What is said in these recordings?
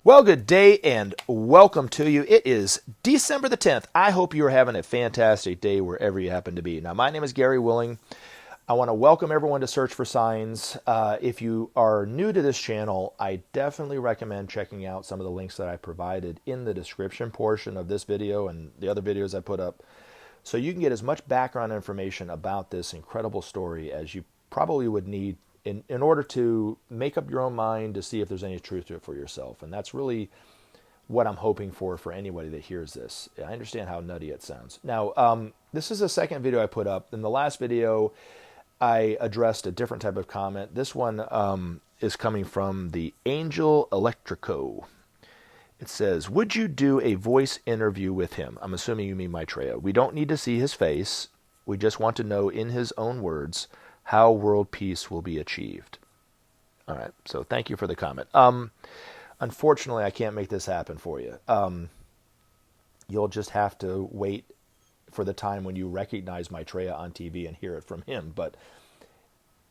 Well, good day and welcome to you. It is December the 10th. I hope you're having a fantastic day wherever you happen to be. Now, my name is Gary Willing. I want to welcome everyone to Search for Signs. If you are new to this channel, I definitely recommend checking out some of the links that I provided in the description portion of this video and the other videos I put up, so you can get as much background information about this incredible story as you probably would need in order to make up your own mind to see if there's any truth to it for yourself. And that's really what I'm hoping for anybody that hears this. I understand how nutty it sounds. Now, this is the second video I put up. In the last video, I addressed a different type of comment. This one is coming from the Angel Electrico. It says, would you do a voice interview with him? I'm assuming you mean Maitreya. We don't need to see his face. We just want to know in his own words how world peace will be achieved. All right, so thank you for the comment. Unfortunately, I can't make this happen for you. You'll just have to wait for the time when you recognize Maitreya on TV and hear it from him. But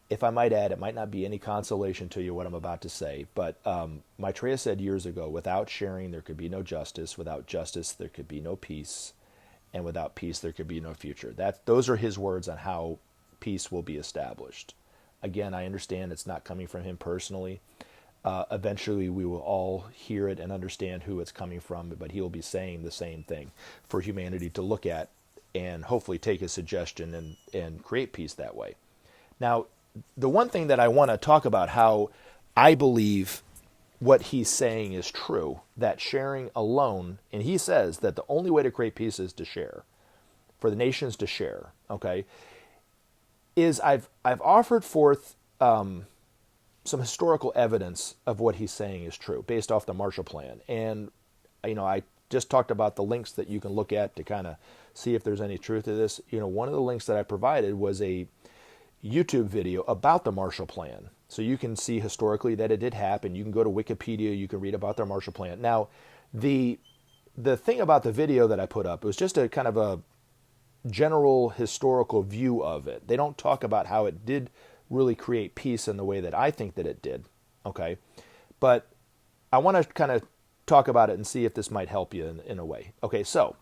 if I might add, it might not be any consolation to you what I'm about to say, but Maitreya said years ago, without sharing, there could be no justice. Without justice, there could be no peace. And without peace, there could be no future. Those are his words on how peace will be established. Again, I understand it's not coming from him personally. Eventually, we will all hear it and understand who it's coming from, but he'll be saying the same thing for humanity to look at and hopefully take his suggestion and create peace that way. Now, the one thing that I want to talk about, how I believe what he's saying is true, that sharing alone, and he says that the only way to create peace is to share, for the nations to share, okay, is I've offered forth some historical evidence of what he's saying is true based off the Marshall Plan. And, I just talked about the links that you can look at to kind of see if there's any truth to this. One of the links that I provided was a YouTube video about the Marshall Plan. So you can see historically that it did happen. You can go to Wikipedia, you can read about their Marshall Plan. Now, the thing about the video that I put up, it was just a kind of a general historical view of it. They don't talk about how it did really create peace in the way that I think that it did, okay? But I want to kind of talk about it and see if this might help you in a way. Okay, so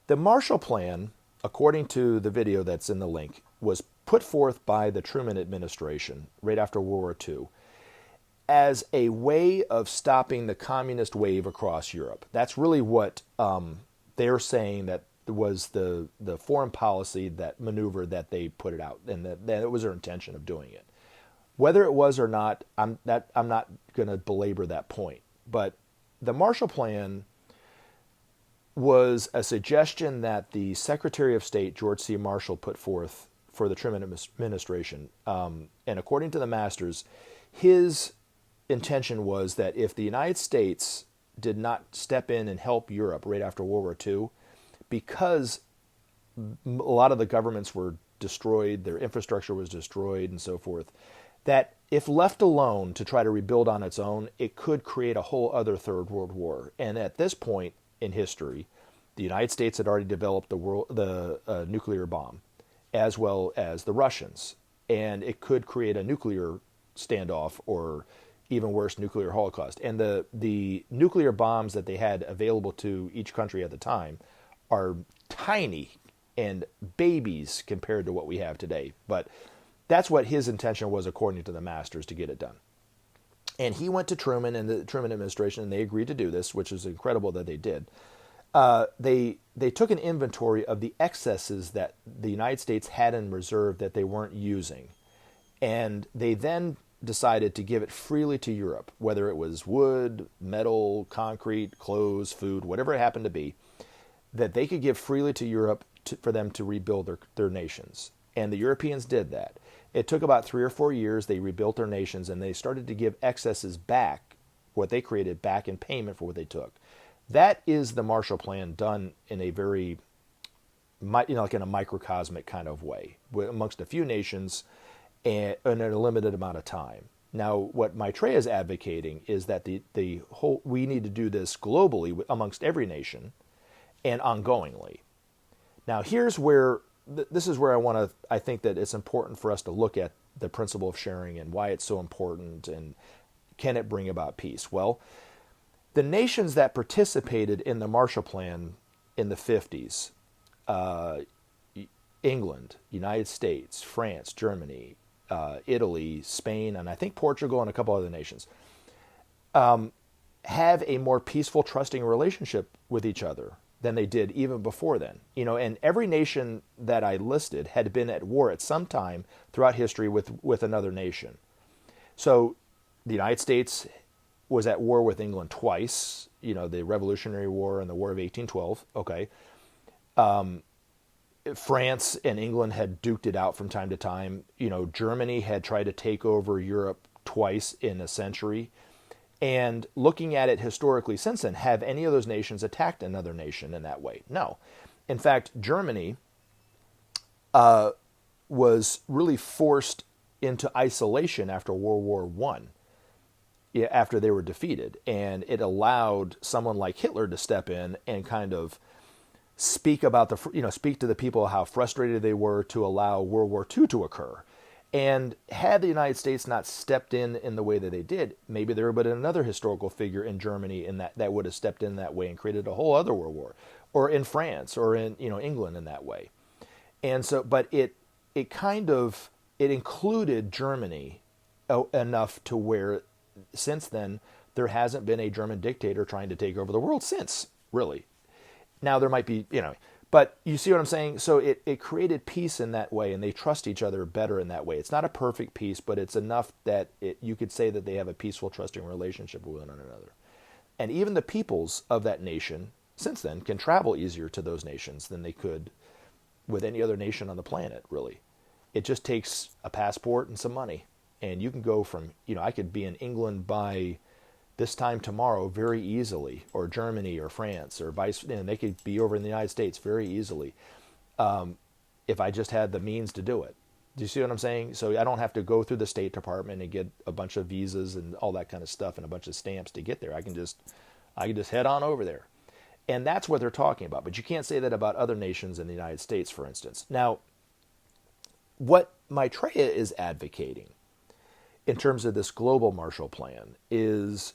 the Marshall Plan, according to the video that's in the link, was put forth by the Truman administration right after World War II as a way of stopping the communist wave across Europe. That's really what they're saying that was the foreign policy, that maneuver that they put it out, and that it was their intention of doing it. Whether it was or not, I'm not going to belabor that point. But the Marshall Plan was a suggestion that the Secretary of State, George C. Marshall, put forth for the Truman administration. And according to the masters, his intention was that if the United States did not step in and help Europe right after World War II, because a lot of the governments were destroyed, their infrastructure was destroyed and so forth, that if left alone to try to rebuild on its own, it could create a whole other Third World War. And at this point in history, the United States had already developed the nuclear bomb, as well as the Russians. And it could create a nuclear standoff or even worse, nuclear holocaust. And the nuclear bombs that they had available to each country at the time are tiny and babies compared to what we have today. But that's what his intention was, according to the masters, to get it done. And he went to Truman and the Truman administration, and they agreed to do this, which is incredible that they did. They took an inventory of the excesses that the United States had in reserve that they weren't using. And they then decided to give it freely to Europe, whether it was wood, metal, concrete, clothes, food, whatever it happened to be, that they could give freely to Europe for them to rebuild their nations. And the Europeans did that. It took about 3 or 4 years. They rebuilt their nations, and they started to give excesses back, what they created, back in payment for what they took. That is the Marshall Plan done in a very, like in a microcosmic kind of way, amongst a few nations and in a limited amount of time. Now, what Maitreya is advocating is that we need to do this globally amongst every nation and ongoingly. Now, here's where this is where I think that it's important for us to look at the principle of sharing and why it's so important, and can it bring about peace? Well, the nations that participated in the Marshall Plan in the 50s, England, United States, France, Germany, Italy, Spain, and I think Portugal and a couple other nations, have a more peaceful, trusting relationship with each other than they did even before then. And every nation that I listed had been at war at some time throughout history with another nation. So the United States was at war with England twice, the Revolutionary War and the War of 1812, okay. France and England had duked it out from time to time. Germany had tried to take over Europe twice in a century. And looking at it historically since then, have any of those nations attacked another nation in that way? No. In fact, Germany was really forced into isolation after World War I, after they were defeated. And it allowed someone like Hitler to step in and kind of speak to the people how frustrated they were to allow World War II to occur. And had the United States not stepped in the way that they did, maybe there would have been another historical figure in Germany that would have stepped in that way and created a whole other world war, or in France, or in England in that way. And so, but it included Germany enough to where since then there hasn't been a German dictator trying to take over the world since, really. Now there might be, but you see what I'm saying? So it created peace in that way, and they trust each other better in that way. It's not a perfect peace, but it's enough that you could say that they have a peaceful, trusting relationship with one another. And even the peoples of that nation, since then, can travel easier to those nations than they could with any other nation on the planet, really. It just takes a passport and some money. And you can go from, I could be in England by this time tomorrow very easily, or Germany or France or and they could be over in the United States very easily if I just had the means to do it. Do you see what I'm saying? So I don't have to go through the State Department and get a bunch of visas and all that kind of stuff and a bunch of stamps to get there. I can just head on over there. And that's what they're talking about. But you can't say that about other nations in the United States, for instance. Now, what Maitreya is advocating in terms of this global Marshall Plan is,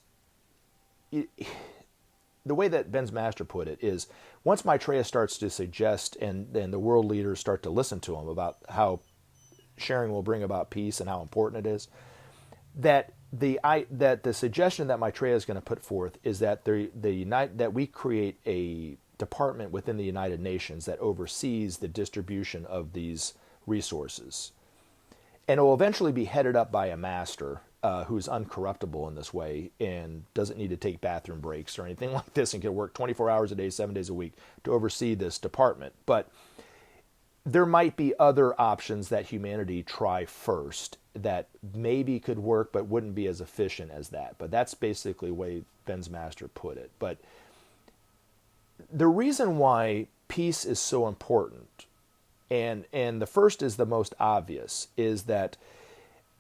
the way that Ben's master put it is, once Maitreya starts to suggest and the world leaders start to listen to him about how sharing will bring about peace and how important it is, that the suggestion that Maitreya is going to put forth is that that we create a department within the United Nations that oversees the distribution of these resources. And it will eventually be headed up by a master who's uncorruptible in this way and doesn't need to take bathroom breaks or anything like this and can work 24 hours a day, 7 days a week to oversee this department. But there might be other options that humanity try first that maybe could work but wouldn't be as efficient as that. But that's basically the way Ben's master put it. But the reason why peace is so important, and the first is the most obvious, is that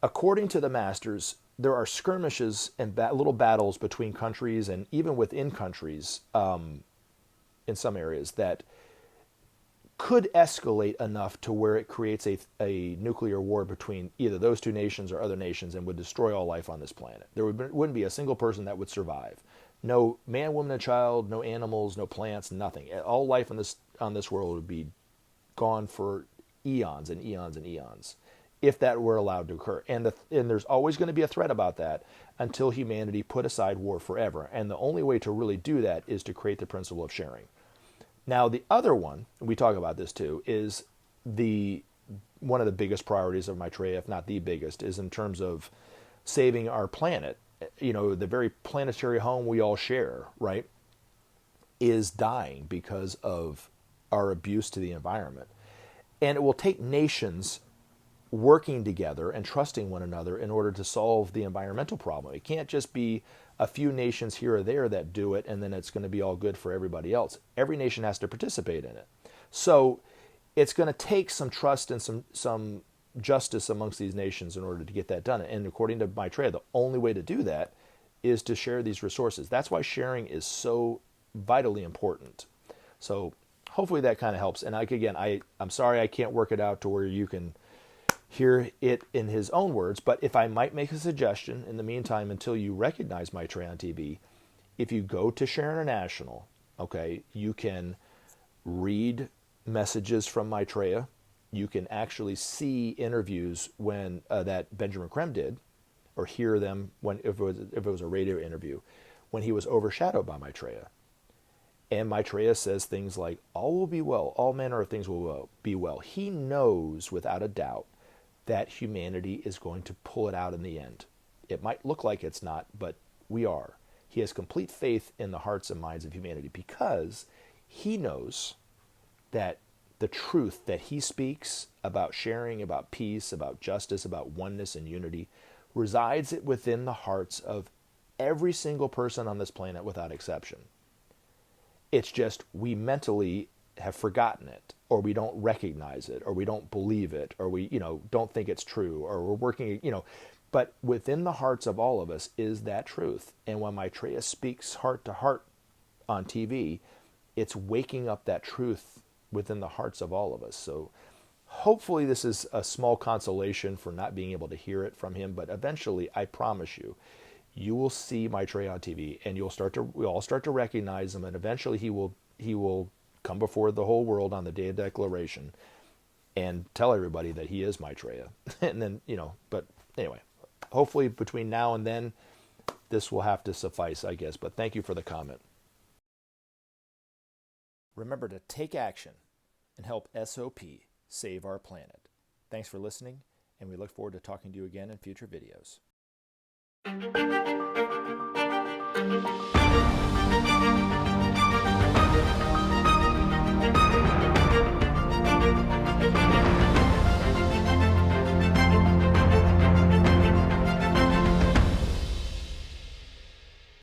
according to the masters, there are skirmishes and little battles between countries and even within countries in some areas that could escalate enough to where it creates a nuclear war between either those two nations or other nations and would destroy all life on this planet. There wouldn't be a single person that would survive. No man, woman, and child, no animals, no plants, nothing. All life on this world would be gone for eons and eons and eons, if that were allowed to occur. And there's always going to be a threat about that until humanity put aside war forever. And the only way to really do that is to create the principle of sharing. Now, the other one, we talk about this too, is one of the biggest priorities of Maitreya, if not the biggest, is in terms of saving our planet. The very planetary home we all share, right, is dying because of our abuse to the environment. And it will take nations working together and trusting one another in order to solve the environmental problem. It can't just be a few nations here or there that do it and then it's going to be all good for everybody else. Every nation has to participate in it. So it's going to take some trust and some justice amongst these nations in order to get that done. And according to Maitreya, the only way to do that is to share these resources. That's why sharing is so vitally important. So hopefully that kind of helps. And I'm sorry I can't work it out to where you can hear it in his own words. But if I might make a suggestion in the meantime, until you recognize Maitreya on TV, if you go to Share International, okay, you can read messages from Maitreya. You can actually see interviews when that Benjamin Creme did, or hear them when if it was a radio interview, when he was overshadowed by Maitreya. And Maitreya says things like, all will be well, all manner of things will be well. He knows without a doubt that humanity is going to pull it out in the end. It might look like it's not, but we are. He has complete faith in the hearts and minds of humanity because he knows that the truth that he speaks about sharing, about peace, about justice, about oneness and unity resides within the hearts of every single person on this planet without exception. It's just we mentally have forgotten it, or we don't recognize it, or we don't believe it, or we, don't think it's true, or we're working, but within the hearts of all of us is that truth. And when Maitreya speaks heart to heart on TV, it's waking up that truth within the hearts of all of us. So hopefully this is a small consolation for not being able to hear it from him, but eventually, I promise you, you will see Maitreya on TV, and we'll all start to recognize him, and eventually he will come before the whole world on the day of declaration and tell everybody that he is Maitreya. And then, but anyway, hopefully between now and then, this will have to suffice, I guess. But thank you for the comment. Remember to take action and help SOP save our planet. Thanks for listening, and we look forward to talking to you again in future videos.